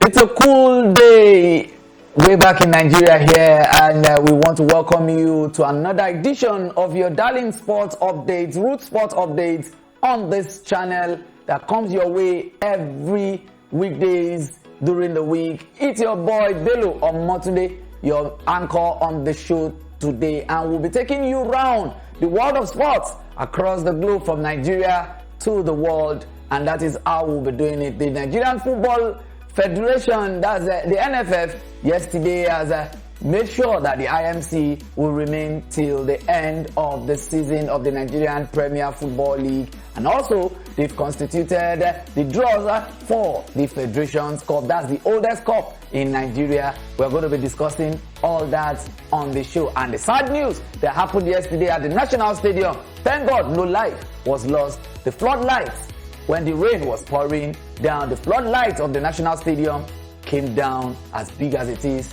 It's a cool day way back in Nigeria here, and we want to welcome you to another edition of your darling sports updates, Root Sports Updates on this channel that comes your way every weekdays during the week. It's your boy Bello Omotunde, your anchor on the show today, and we'll be taking you around the world of sports across the globe from Nigeria to the world, and that is how we'll be doing it. The Nigerian Football Federation, that's the NFF, yesterday has made sure that the IMC will remain till the end of the season of the Nigerian Premier Football League, and also they've constituted the draws for the Federation's Cup. That's the oldest cup in Nigeria. We're going to be discussing all that on the show. And the sad news that happened yesterday at the National Stadium, thank God no life was lost. The floodlights, when the rain was pouring down, the floodlights of the National Stadium came down as big as it is.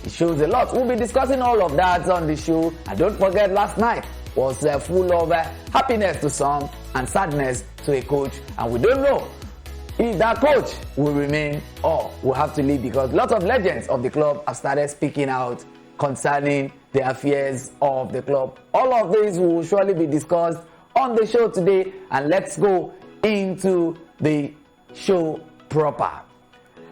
It shows a lot. We'll be discussing all of that on the show. And don't forget, last night was full of happiness to some and sadness to a coach. And we don't know if that coach will remain or will have to leave, because lots of legends of the club have started speaking out concerning the affairs of the club. All of these will surely be discussed on the show today, and let's go into the show proper.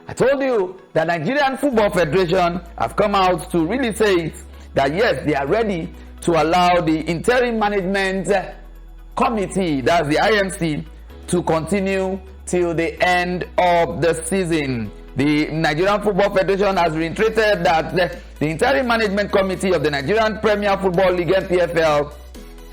I told you that Nigerian Football Federation have come out to really say that yes, they are ready to allow the interim management committee, that's the IMC, to continue till the end of the season. The Nigerian Football Federation has reiterated that the interim management committee of the Nigerian Premier Football League (NPFL),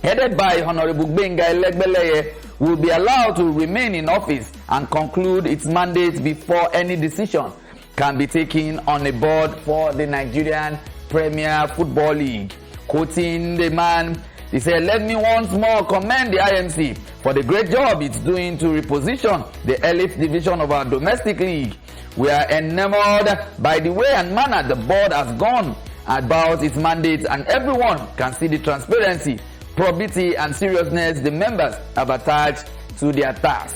headed by Honorable Gbenga Elegbeleye, will be allowed to remain in office and conclude its mandate before any decision can be taken on a board for the Nigerian Premier Football League. Quoting the man, he said, "Let me once more commend the IMC for the great job it's doing to reposition the elite division of our domestic league. We are enamored by the way and manner the board has gone about its mandate, and everyone can see the transparency, probity and seriousness the members have attached to their task.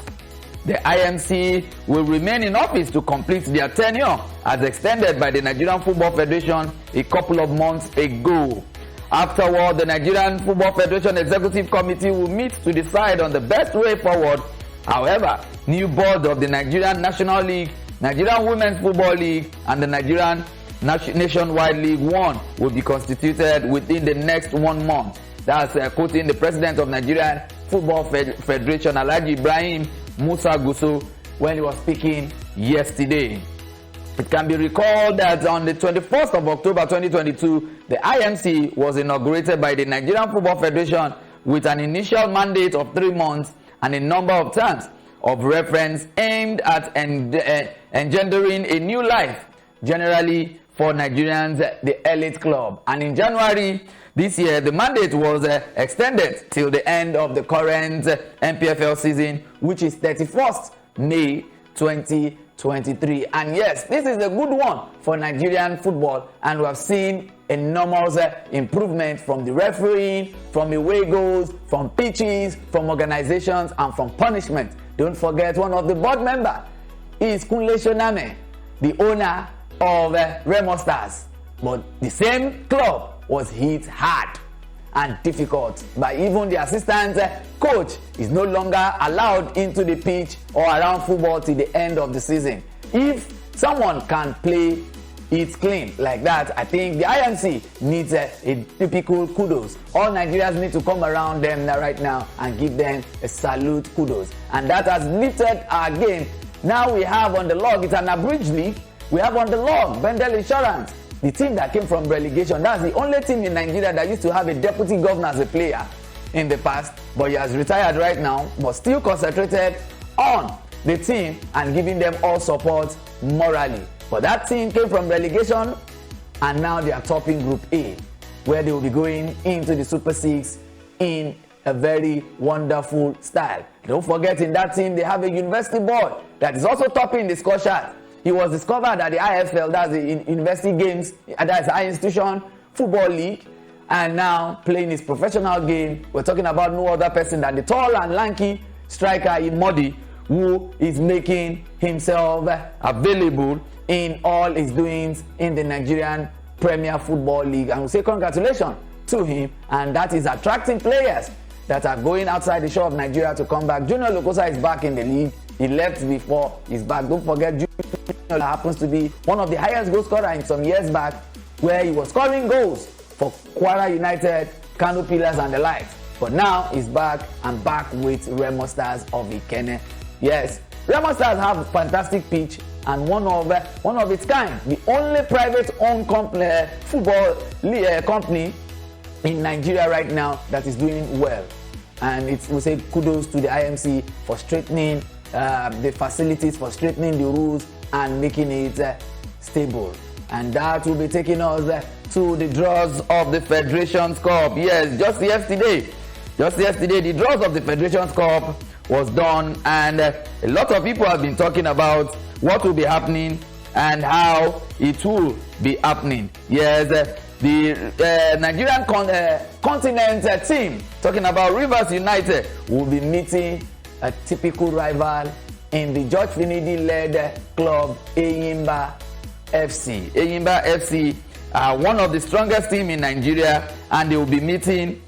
The IMC will remain in office to complete their tenure as extended by the Nigerian Football Federation a couple of months ago. Afterward, the Nigerian Football Federation Executive Committee will meet to decide on the best way forward. However, new boards of the Nigerian National League, Nigerian Women's Football League and the Nigerian Nationwide League 1 will be constituted within the next 1 month. That's quoting the president of Nigerian Football Federation, Alhaji Ibrahim Musa Gusau, when he was speaking yesterday. It can be recalled that on the 21st of October 2022, the IMC was inaugurated by the Nigerian Football Federation with an initial mandate of 3 months and a number of terms of reference aimed at engendering a new life, generally for Nigerians, the elite club. And in January this year, the mandate was extended till the end of the current NPFL season, which is 31st May 2023. And yes, this is a good one for Nigerian football, and we have seen enormous improvement from the refereeing, from away goals, from pitches, from organizations, and from punishment. Don't forget, one of the board members is Kunle Shoname, the owner of Remo Stars. But the same club was hit hard and difficult by even the assistant coach is no longer allowed into the pitch or around football till the end of the season. If someone can play it clean like that, I think the IMC needs a typical kudos. All Nigerians need to come around them right now and give them a salute, kudos. And that has lifted our game. Now we have on the log, it's an abridged league. We have on the log Bendel Insurance, the team that came from relegation. That's the only team in Nigeria that used to have a deputy governor as a player in the past, but he has retired right now, but still concentrated on the team and giving them all support morally. But that team came from relegation, and now they are topping Group A, where they will be going into the Super 6 in a very wonderful style. Don't forget, in that team they have a university boy that is also topping the score chart. He was discovered at the IFL, that's the University Games, that's High Institution Football League, and now playing his professional game. We're talking about no other person than the tall and lanky striker Imodi, who is making himself available in all his doings in the Nigerian Premier Football League. And we say congratulations to him, and that is attracting players that are going outside the shore of Nigeria to come back. Junior Lokosa is back in the league. He left before, he's back. Don't forget, Junior happens to be one of the highest goal scorers in some years back, where he was scoring goals for Kwara United, Kano Pillars and the likes. But now he's back and back with Remo Stars of Ikenne. Yes, Remo Stars have a fantastic pitch and one of its kind. The only private-owned football company in Nigeria right now that is doing well. And we say kudos to the IMC for straightening the facilities, for straightening the rules and making it stable. And that will be taking us to the draws of the Federations Cup. Yes, just yesterday, the draws of the Federations Cup was done, and a lot of people have been talking about what will be happening and how it will be happening. Yes, the Nigerian continent team, talking about Rivers United, will be meeting a typical rival in the George Finidi-led club, Eyimba FC. Eyimba FC are one of the strongest teams in Nigeria, and they will be meeting,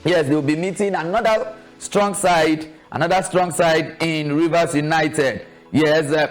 yes, they will be meeting another strong side in Rivers United. Yes,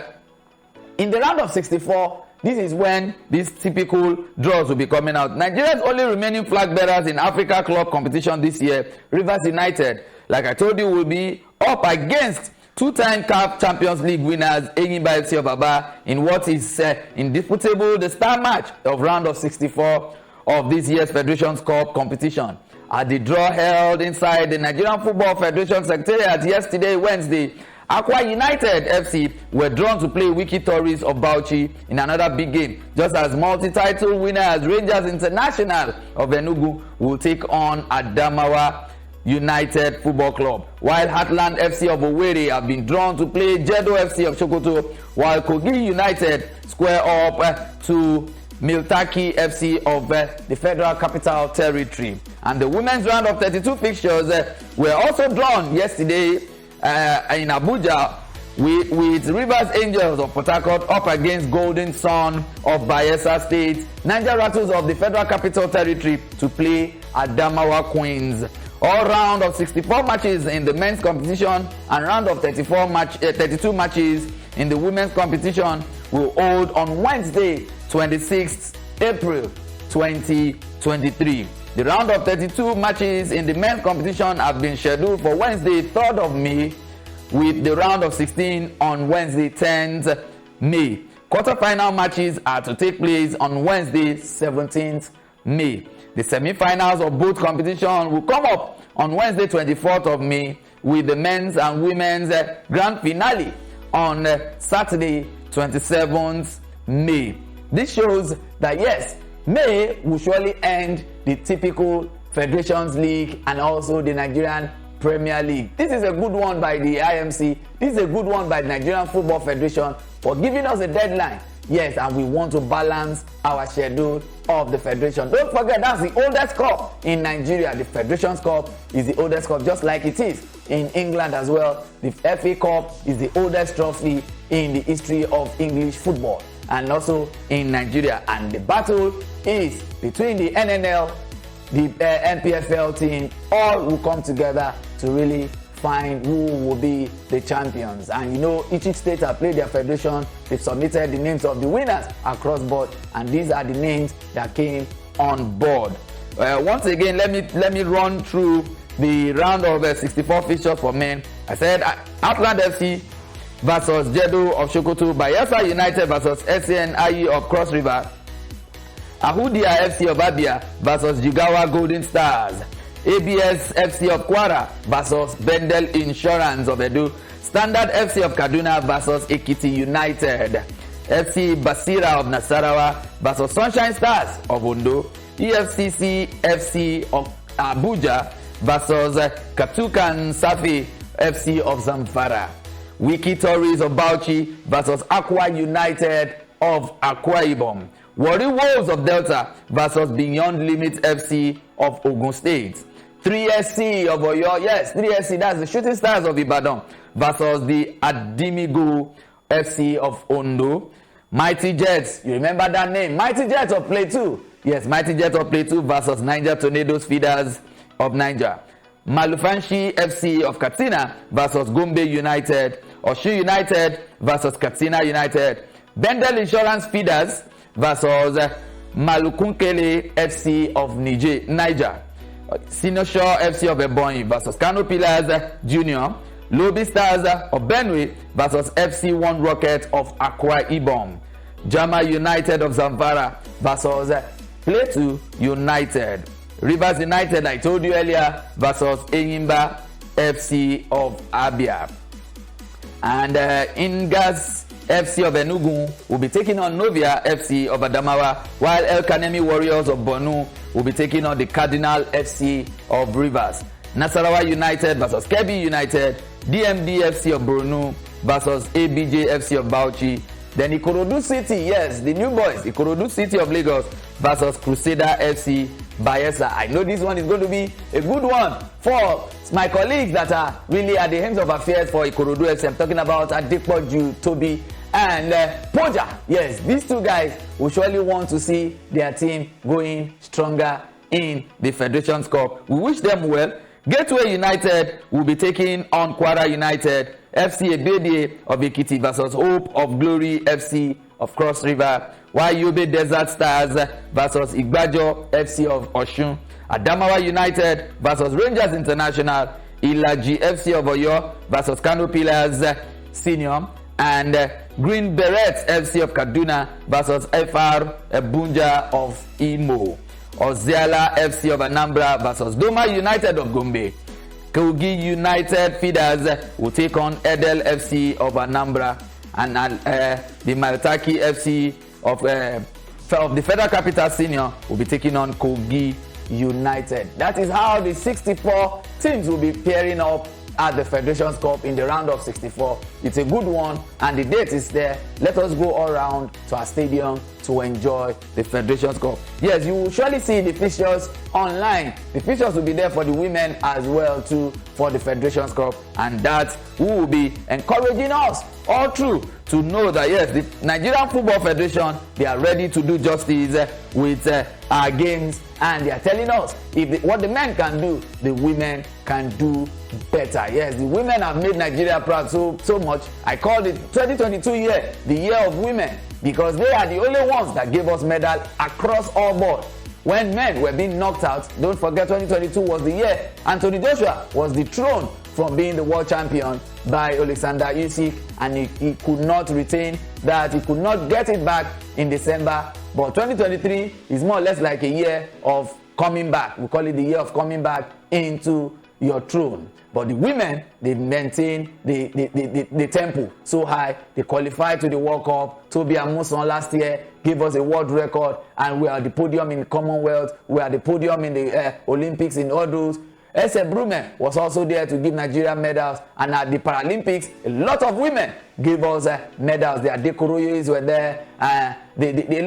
in the round of 64, this is when these typical draws will be coming out. Nigeria's only remaining flag bearers in Africa Club competition this year, Rivers United, like I told you, will be up against two-time CAF Champions League winners Eyimba FC of Aba in what is indisputable the star match of round of 64 of this year's Federations Cup competition. At the draw held inside the Nigerian Football Federation Secretariat yesterday, Wednesday, Akwa United FC were drawn to play Wiki Tories of Bauchi in another big game, just as multi-title winners Rangers International of Enugu will take on Adamawa United Football Club, while Heartland FC of Owerri have been drawn to play Jedo FC of Sokoto, while Kogi United square up to Miltaki FC of the Federal Capital Territory. And the women's round of 32 fixtures were also drawn yesterday in Abuja with Rivers Angels of Port Harcourt up against Golden Sun of Bayelsa State, Niger Rattles of the Federal Capital Territory to play Adamawa Queens. All round of 64 matches in the men's competition and round of 32 matches in the women's competition will hold on Wednesday, 26th April 2023. The round of 32 matches in the men's competition have been scheduled for Wednesday, 3rd of May, with the round of 16 on Wednesday, 10th May. Quarter-final matches are to take place on Wednesday, 17th May. The semi-finals of both competitions will come up on Wednesday, 24th of May, with the men's and women's grand finale on Saturday, 27th May. This shows that yes, May will surely end the typical Federations League and also the Nigerian Premier League. This is a good one by the IMC. This is a good one by the Nigerian Football Federation for giving us a deadline. Yes, and we want to balance our schedule of the Federation. Don't forget, that's the oldest cup in Nigeria. The Federations Cup is the oldest cup, just like it is in England as well. The FA Cup is the oldest trophy in the history of English football and also in Nigeria. And the battle is between the NNL, the NPFL team. All will come together to really find who will be the champions. And you know, each state have played their federation. They've submitted the names of the winners across board, and these are the names that came on board. Once again, let me run through the round of 64 fixtures for men. I said Heartland FC versus Jedo of Sokoto, Bayelsa United versus SCNIE of Cross River, Ahudia FC of Abia versus Jigawa Golden Stars, ABS FC of Kwara versus Bendel Insurance of Edo, Standard FC of Kaduna versus Ekiti United, FC Basira of Nasarawa versus Sunshine Stars of Ondo, EFCC FC of Abuja versus Katukan Safi FC of Zamfara, Wiki Tories of Bauchi versus Akwa United of Akwa Ibom, Warri Wolves of Delta versus Beyond Limit FC of Ogun State, 3SC of Oyo, yes, 3SC, that's the Shooting Stars of Ibadan, versus the Adimigo FC of Ondo. Mighty Jets, you remember that name? Mighty Jets of Plateau. Yes, Mighty Jets of Plateau versus Niger Tornadoes Feeders of Niger. Malufanshi FC of Katsina versus Gombe United. Osun United versus Katsina United. Bendel Insurance Feeders versus Malukunkele FC of Niger. Senior Shore FC of Ebonyi versus Kano Pillars Junior. Lobi Stars of Benue versus FC One Rocket of Akwa Ibom. Jama United of Zamfara versus Plateau United. Rivers United, I told you earlier, versus Enyimba FC of Abia. And Ingas FC of Enugu will be taking on Novia FC of Adamawa, while El Kanemi Warriors of Borno will be taking on the Cardinal FC of Rivers. Nasarawa United versus Kebbi United, DMD FC of Borno versus ABJ FC of Bauchi. Then Ikorodu City, yes, the new boys, Ikorodu City of Lagos versus Crusader FC Bayelsa. I know this one is going to be a good one for my colleagues that are really at the hands of affairs for Ikorodu FC. I'm talking about Adepoju, Toby, and Poja. Yes, these two guys will surely want to see their team going stronger in the Federations Cup. We wish them well. Gateway United will be taking on Kwara United. FC Ebede of Ekiti versus Hope of Glory FC of Cross River. While Yobe Desert Stars versus Igbajo FC of Osun. Adamawa United versus Rangers International. Ilaji FC of Oyo versus Kano Pillars Senior. And Green Berets FC of Kaduna versus FR Ebunja of Imo. Oziala FC of Anambra versus Doma United of Gombe. Kogi United Feeders will take on Edel FC of Anambra, and the Maritaki FC of the Federal Capital Senior will be taking on Kogi United. That is how the 64 teams will be pairing up at the Federations Cup in the round of 64. It's a good one and the date is there. Let us go all around to our stadium to enjoy the Federations Cup. Yes, you will surely see the fixtures online. The fixtures will be there for the women as well too for the Federations Cup, and that will be encouraging us all through to know that yes, the Nigerian Football Federation, they are ready to do justice with our games, and they are telling us if what the men can do, the women can do better. Yes, the women have made Nigeria proud so much. I called it 2022 year the year of women, because they are the only ones that gave us medal across all board. When men were being knocked out, don't forget 2022 was the year Anthony Joshua was dethroned from being the world champion by Alexander Usyk, and he could not retain that, he could not get it back in December. But 2023 is more or less like a year of coming back. We call it the year of coming back into your throne. But the women, they maintain the tempo so high. They qualified to the World Cup. Toby Amuson last year gave us a world record, and we are the podium in the Commonwealth. We are the podium in the Olympics in hurdles. Ese Brume was also there to give Nigeria medals, and at the Paralympics, a lot of women gave us medals. The Adekoroyes were there, a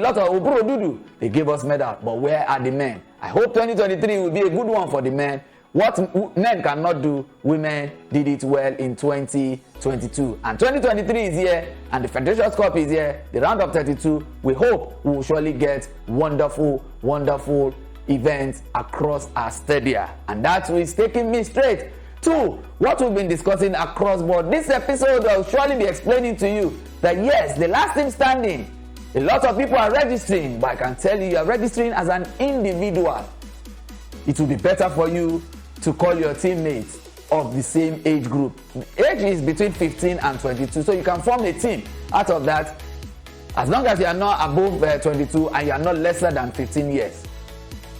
lot of Oburo Dudu, they gave us medals. But where are the men? I hope 2023 will be a good one for the men. What men cannot do, women did it well in 2022. And 2023 is here, and the Federations Cup is here, the round of 32. We hope we will surely get wonderful, wonderful events across our stadia. And that is taking me straight to what we've been discussing across board. This episode will surely be explaining to you that yes, the last team standing, a lot of people are registering, but I can tell you are registering as an individual. It will be better for you to call your teammates of the same age group. Age is between 15 and 22, so you can form a team out of that, as long as you are not above 22 and you are not lesser than 15 years.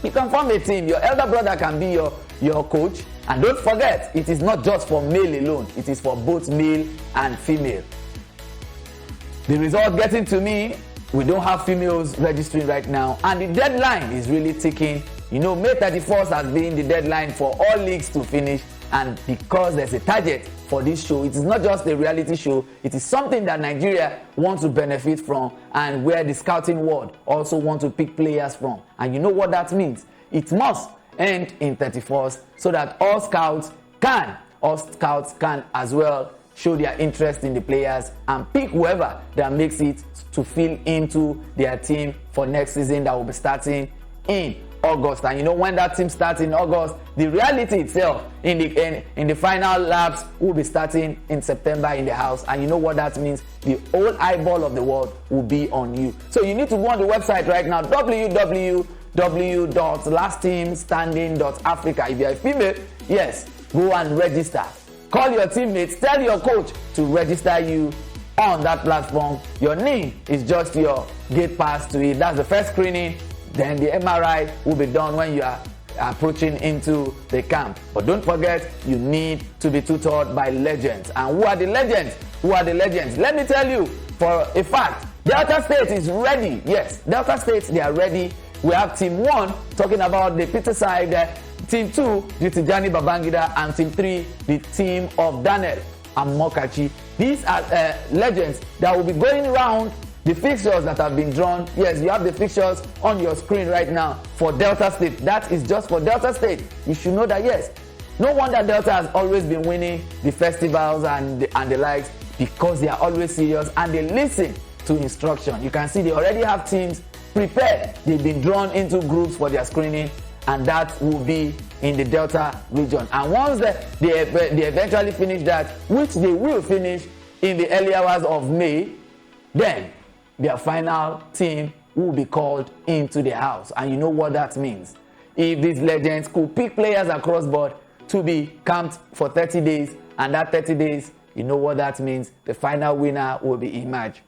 You can form a team. Your elder brother can be your coach. And don't forget, it is not just for male alone. It is for both male and female. The result getting to me, we don't have females registering right now. And the deadline is really ticking. You know, May 31st has been the deadline for all leagues to finish. And because there's a target for this show, it is not just a reality show. It is something that Nigeria wants to benefit from, and where the scouting world also want to pick players from. And you know what that means? It must end in 31st so that all scouts can as well show their interest in the players and pick whoever that makes it to fill into their team for next season that will be starting in August. And you know, when that team starts in August, the reality itself in the final laps will be starting in September in the house. And you know what that means? The whole eyeball of the world will be on you. So you need to go on the website right now, www.lastteamstanding.africa. If you're a female, yes, go and register. Call your teammates, tell your coach to register you on that platform. Your name is just your gate pass to it. That's the first screening. Then the MRI will be done when you are approaching into the camp. But don't forget, you need to be tutored by legends. And who are the legends? Who are the legends? Let me tell you for a fact, Delta State is ready. Yes, Delta State, they are ready. We have Team 1 talking about the Peter side, Team 2, the Tijani Babangida, and Team 3, the team of Daniel Amokachi. These are legends that will be going around the fixtures that have been drawn. Yes, you have the fixtures on your screen right now for Delta State. That is just for Delta State. You should know that, yes. No wonder Delta has always been winning the festivals and the likes, because they are always serious and they listen to instruction. You can see they already have teams prepared. They've been drawn into groups for their screening, and that will be in the Delta region. And once they eventually finish that, which they will finish in the early hours of May, then their final team will be called into the house. And you know what that means. If these legends could pick players across board to be camped for 30 days, and that 30 days, you know what that means. The final winner will be emerged.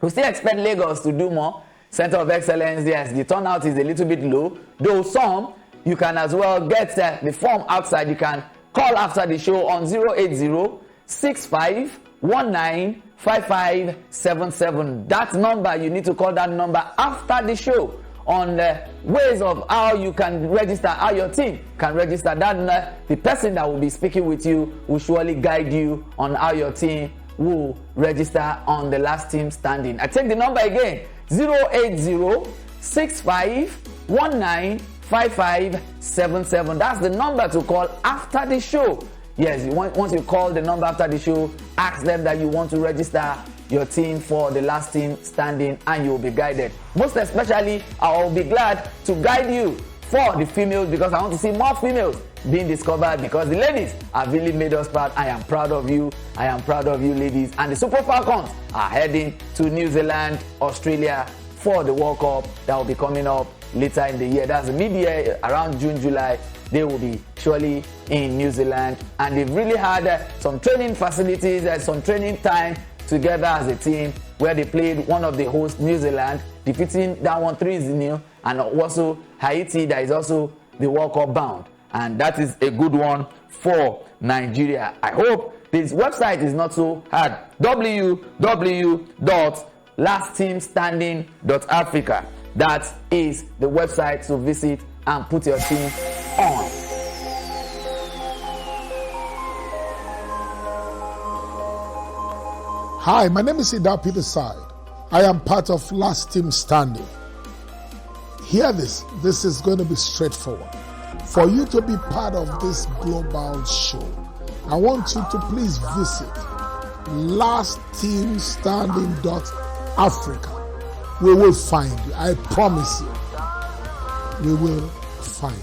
We still expect Lagos to do more. Center of Excellence, yes, the turnout is a little bit low. Though some, you can as well get the form outside. You can call after the show on 080-6519-5577. That number, you need to call that number after the show on the ways of how you can register, how your team can register. That the person that will be speaking with you will surely guide you on how your team will register on the last team standing. I take the number again, 080-6519-5577. That's the number to call after the show. Yes, once you call the number after the show, ask them that you want to register your team for the last team standing, and you will be guided. Most especially, I will be glad to guide you for the females, because I want to see more females being discovered, because the ladies have really made us proud. I am proud of you. I am proud of you, ladies. And the Super Falcons are heading to New Zealand, Australia for the World Cup that will be coming up later in the year. That's mid-year, around June, July. They will be surely in New Zealand, and they've really had some training facilities and some training time together as a team, where they played one of the hosts, New Zealand, defeating that one 3-0, and also Haiti, that is also the World Cup bound. And that is a good one for Nigeria. I hope this website is not so hard. www.lastteamstanding.africa. That is the website to visit and put your team on. Hi, my name is Ida Peter Side. I am part of Last Team Standing. Hear this. This is going to be straightforward. For you to be part of this global show, I want you to please visit lastteamstanding.africa. We will find you. I promise you. We will find you.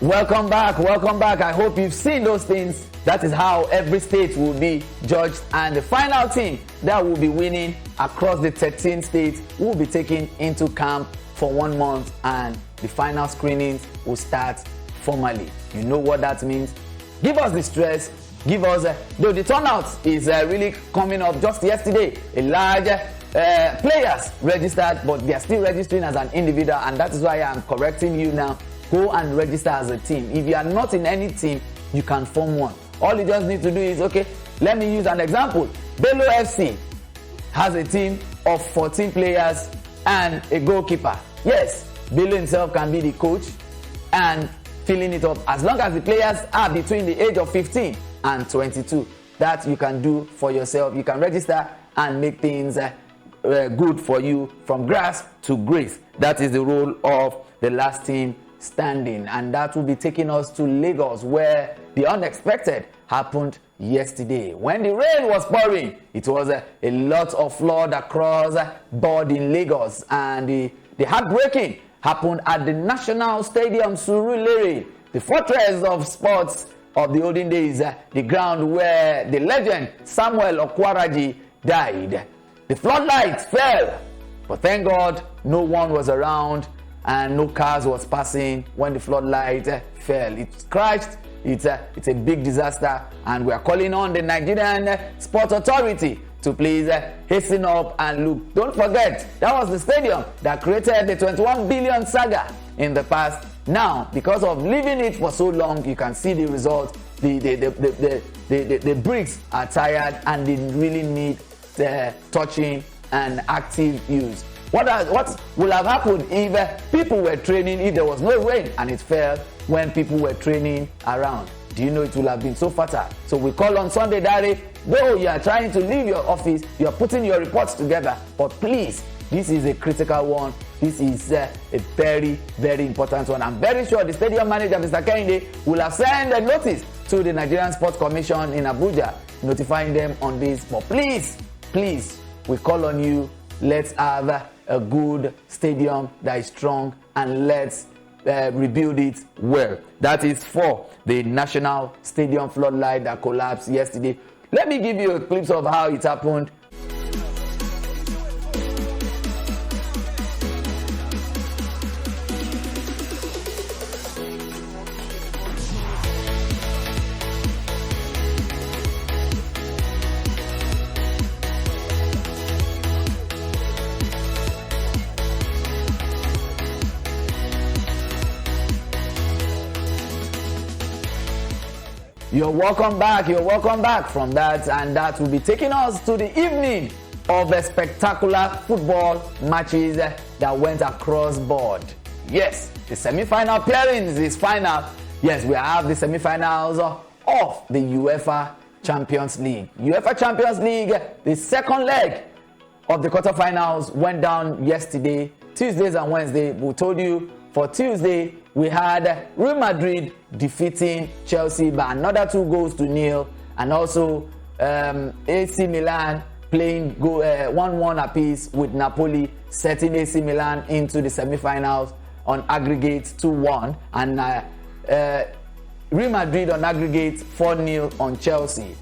Welcome back. Welcome back. I hope you've seen those things. That is how every state will be judged, and the final team that will be winning across the 13 states will be taken into camp for 1 month, and the final screenings will start formally. You know what that means. Give us the stress. Give us, though the turnout is really coming up. Just yesterday, a large players registered, but they are still registering as an individual, and that is why I am correcting you now. Go and register as a team. If you are not in any team, you can form one. All you just need to do is, okay, let me use an example. Bello FC has a team of 14 players and a goalkeeper. Yes, Bello himself can be the coach and filling it up, as long as the players are between the age of 15 and 22. That you can do for yourself. You can register and make things good for you from grass to grace. That is the role of the last team standing, and that will be taking us to Lagos, where the unexpected happened yesterday. When the rain was pouring, it was a lot of flood across board in Lagos, and the heartbreaking happened at the National Stadium Surulere, the fortress of sports of the olden days, the ground where the legend Samuel Okwaraji died. The floodlights fell, but thank God no one was around and no cars was passing when the floodlight fell. It crashed. It's a big disaster, and we are calling on the Nigerian Sports Authority to please hasten up and look. Don't forget, that was the stadium that created the 21 billion saga in the past. Now, because of leaving it for so long, you can see the result. The bricks are tired and they really need touching and active use. What would have happened if people were training, if there was no rain and it fell when people were training around? Do you know it would have been so fatal? So we call on Sunday Dare, though you are trying to leave your office, you are putting your reports together, but please, this is a critical one. This is a very, very important one. I'm very sure the stadium manager, Mr. Kehinde, will have sent a notice to the Nigerian Sports Commission in Abuja, notifying them on this. But please, we call on you. Let's have a good stadium that is strong, and let's rebuild it well. That is for the National Stadium floodlight that collapsed yesterday. Let me give you a glimpse of how it happened. You're welcome back from that, and that will be taking us to the evening of a spectacular football matches that went across board. Yes, the semi-final pairings is final. Yes, we have the semi-finals of the UEFA Champions League. UEFA Champions League, the second leg of the quarterfinals went down yesterday, Tuesdays and Wednesday. We told you for Tuesday, we had Real Madrid defeating Chelsea by another 2-0, and also AC Milan playing 1-1 apiece with Napoli, setting AC Milan into the semi-finals on aggregate 2-1, and Real Madrid on aggregate 4-0 on Chelsea.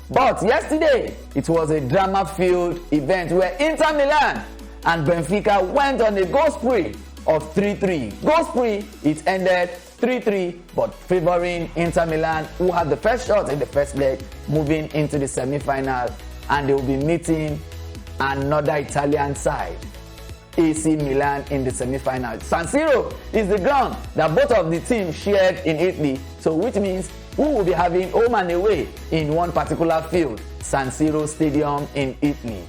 But yesterday, it was a drama-filled event where Inter Milan and Benfica went on a goal spree of 3-3. Goal spree, it ended 3-3, but favoring Inter Milan, who had the first shot in the first leg, moving into the semi-final, and they will be meeting another Italian side, AC Milan, in the semi-final. San Siro is the ground that both of the teams shared in Italy, so which means we will be having home and away in one particular field, San Siro Stadium in Italy.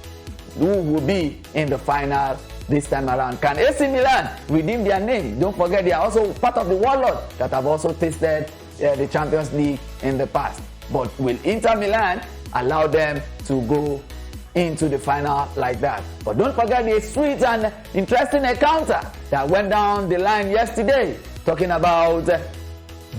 Who will be in the final this time around? Can AC Milan redeem their name? Don't forget, they are also part of the warlord that have also tasted the Champions League in the past. But will Inter Milan allow them to go into the final like that? But don't forget the sweet and interesting encounter that went down the line yesterday, talking about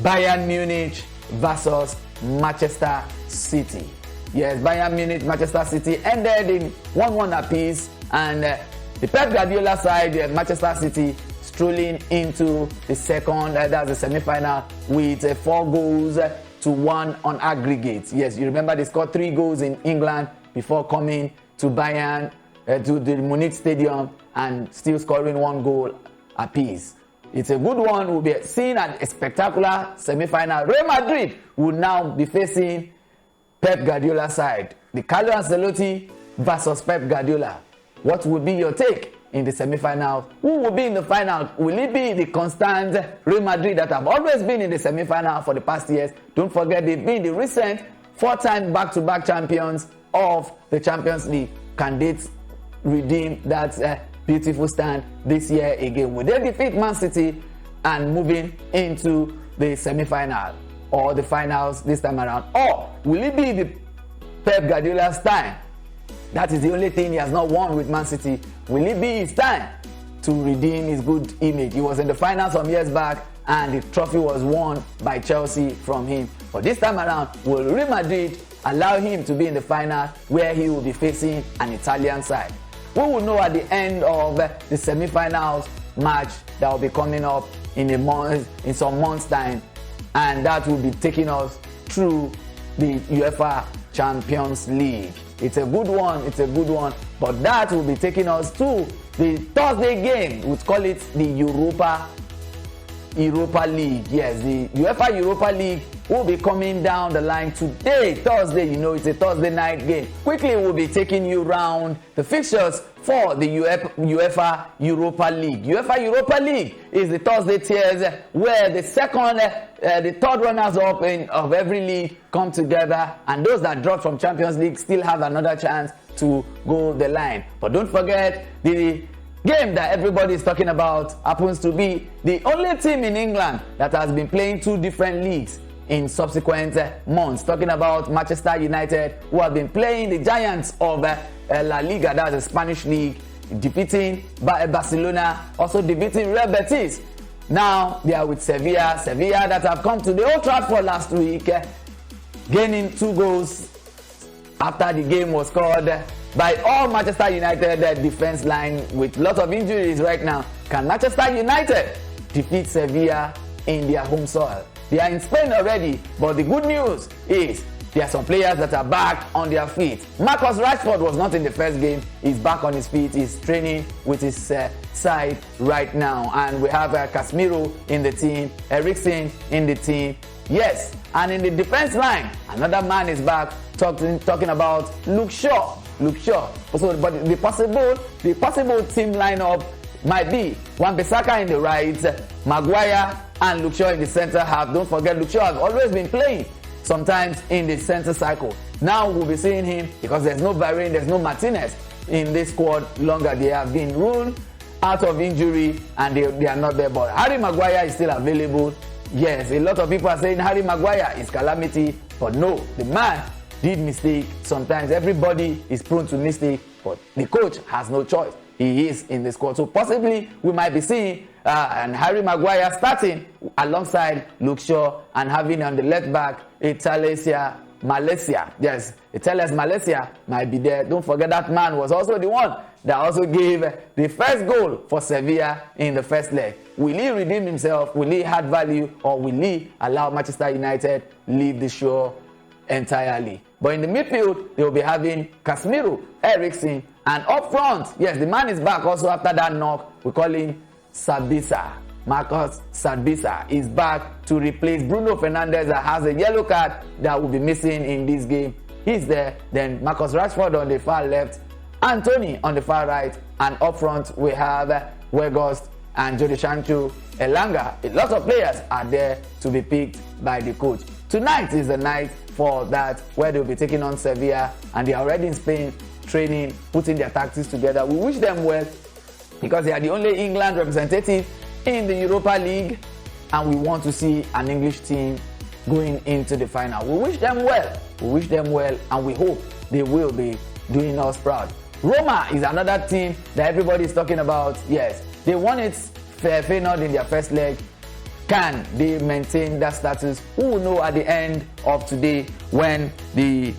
Bayern Munich versus Manchester City. Yes, Bayern Munich, Manchester City ended in 1-1 apiece, and the Pep Guardiola side, Manchester City, strolling into the second, that's the semi-final, with 4-1 on aggregate. Yes, you remember they scored 3 goals in England before coming to Bayern, to the Munich Stadium, and still scoring 1 goal apiece. It's a good one. We'll be seeing a spectacular semi-final. Real Madrid will now be facing Pep Guardiola side. The Carlo Ancelotti versus Pep Guardiola. What would be your take in the semi-final? Who will be in the final? Will it be the constant Real Madrid that have always been in the semi-final for the past years? Don't forget, they've been the recent 4-time back-to-back champions of the Champions League. Can they redeem that beautiful stand this year again? Will they defeat Man City and moving into the semi-final or the finals this time around? Or will it be the Pep Guardiola's time That is the only thing he has not won with Man City. Will it be his time to redeem his good image? He was in the final some years back and the trophy was won by Chelsea from him. But this time around, will Real Madrid allow him to be in the final where he will be facing an Italian side? We will know at the end of the semi-finals match that will be coming up in some months' time, and that will be taking us through the UEFA Champions League. It's a good one, but that will be taking us to the Thursday game. We'll call it the Europa League. Yes, the UEFA Europa League will be coming down the line today, Thursday. You know, it's a Thursday night game. Quickly, we'll be taking you round the fixtures for the UEFA Europa League. UEFA Europa League is the Thursday tiers where the third runners up of every league come together, and those that dropped from Champions League still have another chance to go the line. But don't forget, the game that everybody is talking about happens to be the only team in England that has been playing two different leagues in subsequent months. Talking about Manchester United, who have been playing the giants of La Liga, that's the Spanish league, defeating Barcelona, also defeating Real Betis. Now they are with Sevilla that have come to the Old Trafford last week, gaining 2 goals after the game was scored by all Manchester United defense line with lots of injuries right now. Can Manchester United defeat Sevilla in their home soil? They are in Spain already, but the good news is there are some players that are back on their feet. Marcus Rashford was not in the first game. He's back on his feet. He's training with his side right now. And we have Casemiro in the team, Eriksen in the team. Yes, and in the defense line, another man is back, talking about Luke Shaw. So, but the possible team lineup might be Wan-Bissaka in the right, Maguire and Luke Shaw in the center half. Don't forget, Luke Shaw has always been playing sometimes in the center cycle. Now we'll be seeing him because there's no Varane, there's no Martinez in this squad longer. They have been ruled out of injury and they are not there. But Harry Maguire is still available. Yes, a lot of people are saying Harry Maguire is calamity, but no, the man did mistake. Sometimes everybody is prone to mistake, but the coach has no choice. He is in the squad. So possibly we might be seeing and Harry Maguire starting alongside Luke Shaw and having on the left back Malaysia. Yes, Italia's Malaysia might be there. Don't forget that man was also the one that also gave the first goal for Sevilla in the first leg. Will he redeem himself? Will he add value? Or will he allow Manchester United leave the show entirely? But in the midfield, they will be having Casemiro, Eriksen, and up front, yes, the man is back also after that knock. We call him Sabitzer. Marcus Sabitzer is back to replace Bruno Fernandes that has a yellow card that will be missing in this game. He's there. Then Marcus Rashford on the far left, Anthony on the far right, and up front we have Weghorst and Jadon Sancho, Elanga. A lot of players are there to be picked by the coach. Tonight is the night for that, where they'll be taking on Sevilla, and they are already in Spain training, putting their tactics together. We wish them well because they are the only England representative in the Europa League, and we want to see an English team going into the final. We wish them well, and we hope they will be doing us proud. Roma is another team that everybody is talking about. Yes, they won it Feyenoord in their first leg. Can they maintain that status? Who will know at the end of today when the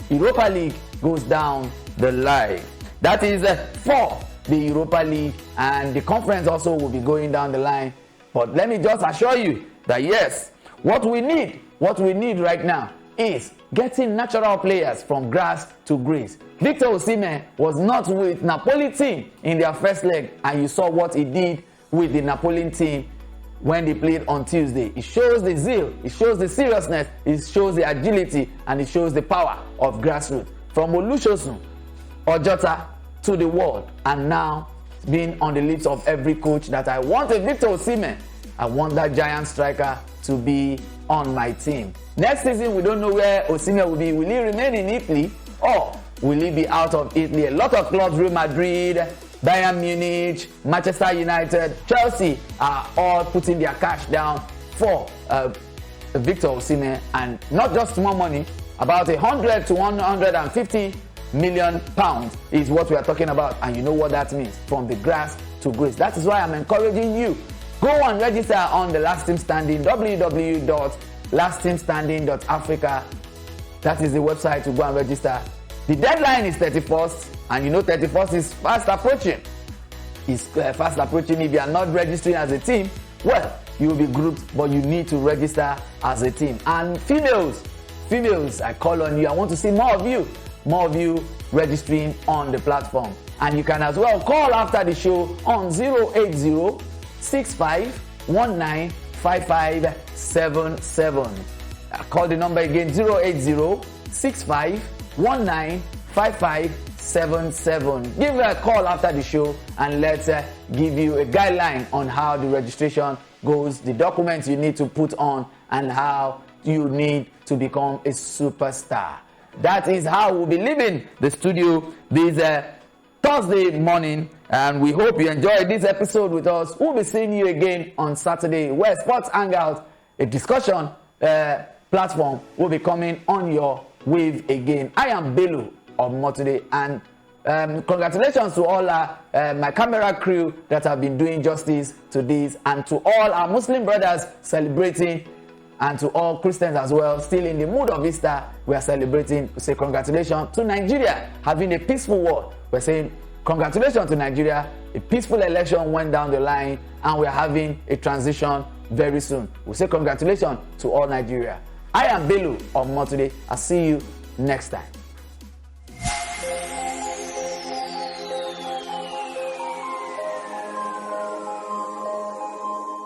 Europa League goes down the line. That is for the Europa League, and the conference also will be going down the line. But let me just assure you that yes, what we need right now is getting natural players from grass to grace. Victor Osimhen was not with Napoli team in their first leg, and you saw what he did with the Napolitan team when they played on Tuesday. It shows the zeal, it shows the seriousness, it shows the agility, and it shows the power of grassroots. From Olusosun, Ojota to the world, and now being on the lips of every coach that I want a Victor Osimhen. I want that giant striker to be on my team. Next season, we don't know where Osimhen will be. Will he remain in Italy or will he be out of Italy? A lot of clubs, Real Madrid, Bayern Munich, Manchester United, Chelsea are all putting their cash down for Victor Osimhen, and not just small money, about 100 to 150 million is what we are talking about, and you know what that means, from the grass to grace. That is why I'm encouraging you, go and register on the Last Team Standing, www.lastteamstanding.africa. That is the website to go and register. The deadline is 31st, and you know 31st is fast approaching. It's fast approaching. If you are not registering as a team, well, you will be grouped, but you need to register as a team. And females, I call on you. I want to see more of you registering on the platform. And you can as well call after the show on 080-6519-5577. Call the number again, 080-6519-5577. Give a call after the show and let's give you a guideline on how the registration goes, the documents you need to put on, and how you need to become a superstar. That is how we'll be leaving the studio this Thursday morning, and we hope you enjoyed this episode with us. We'll be seeing you again on Saturday, where Sports Hangout, a discussion platform, will be coming on your wave again. I am Bello of Motoday, and congratulations to all my camera crew that have been doing justice to this, and to all our Muslim brothers celebrating, and to all Christians as well, still in the mood of Easter. We are celebrating. We say congratulations to Nigeria having a peaceful world. We're saying congratulations to Nigeria. A peaceful election went down the line, and we're having a transition very soon. We say congratulations to all Nigeria. I am Bello of Motoday. I'll see you next time.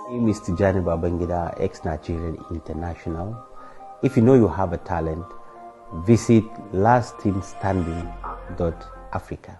My name is Tijani Babangida, ex-Nigerian international. If you know you have a talent, visit lastteamstanding.africa.